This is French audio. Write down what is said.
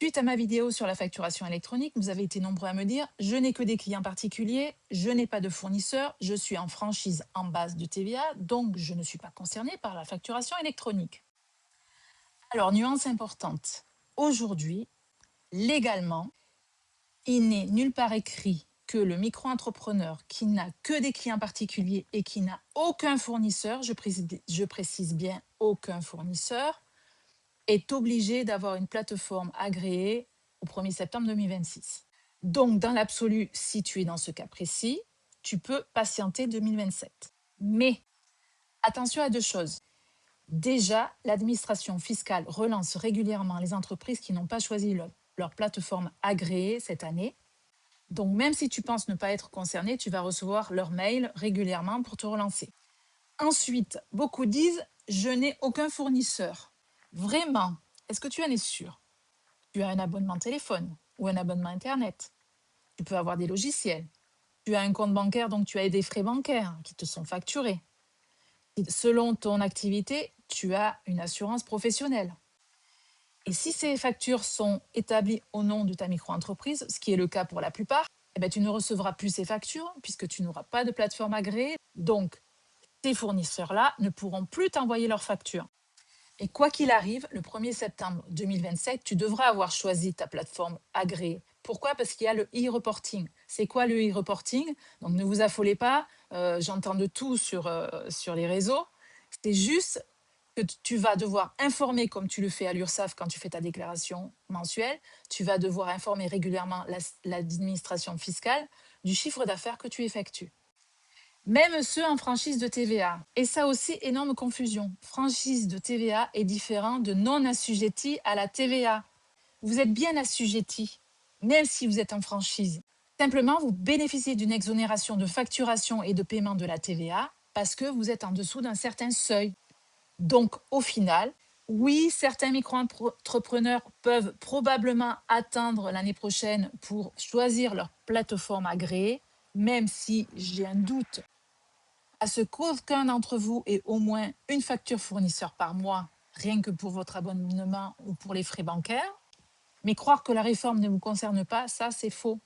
Suite à ma vidéo sur la facturation électronique, vous avez été nombreux à me dire: je n'ai que des clients particuliers, je n'ai pas de fournisseur, je suis en franchise en base de TVA, donc je ne suis pas concerné par la facturation électronique. Alors, nuance importante. Aujourd'hui, légalement, il n'est nulle part écrit que le micro-entrepreneur qui n'a que des clients particuliers et qui n'a aucun fournisseur, je précise bien aucun fournisseur, est obligé d'avoir une plateforme agréée au 1er septembre 2026. Donc, dans l'absolu, si tu es dans ce cas précis, tu peux patienter 2027. Mais attention à deux choses. Déjà, l'administration fiscale relance régulièrement les entreprises qui n'ont pas choisi leur plateforme agréée cette année. Donc, même si tu penses ne pas être concerné, tu vas recevoir leur mail régulièrement pour te relancer. Ensuite, beaucoup disent: je n'ai aucun fournisseur. Vraiment, est-ce que tu en es sûr? Tu as un abonnement téléphone ou un abonnement Internet. Tu peux avoir des logiciels. Tu as un compte bancaire, donc tu as des frais bancaires qui te sont facturés. Selon ton activité, tu as une assurance professionnelle. Et si ces factures sont établies au nom de ta micro-entreprise, ce qui est le cas pour la plupart, eh ben, tu ne recevras plus ces factures puisque tu n'auras pas de plateforme agréée. Donc, ces fournisseurs-là ne pourront plus t'envoyer leurs factures. Et quoi qu'il arrive, le 1er septembre 2027, tu devras avoir choisi ta plateforme agréée. Pourquoi? Parce qu'il y a le e-reporting. C'est quoi le e-reporting? Donc ne vous affolez pas, j'entends de tout sur les réseaux. C'est juste que tu vas devoir informer, comme tu le fais à l'URSSAF quand tu fais ta déclaration mensuelle, tu vas devoir informer régulièrement l'administration fiscale du chiffre d'affaires que tu effectues. Même ceux en franchise de TVA. Et ça aussi, énorme confusion. Franchise de TVA est différent de non assujetti à la TVA. Vous êtes bien assujetti, même si vous êtes en franchise. Simplement, vous bénéficiez d'une exonération de facturation et de paiement de la TVA parce que vous êtes en dessous d'un certain seuil. Donc, au final, oui, certains micro-entrepreneurs peuvent probablement attendre l'année prochaine pour choisir leur plateforme agréée, même si j'ai un doute à ce qu'aucun d'entre vous ait au moins une facture fournisseur par mois, rien que pour votre abonnement ou pour les frais bancaires. Mais croire que la réforme ne vous concerne pas, ça, c'est faux.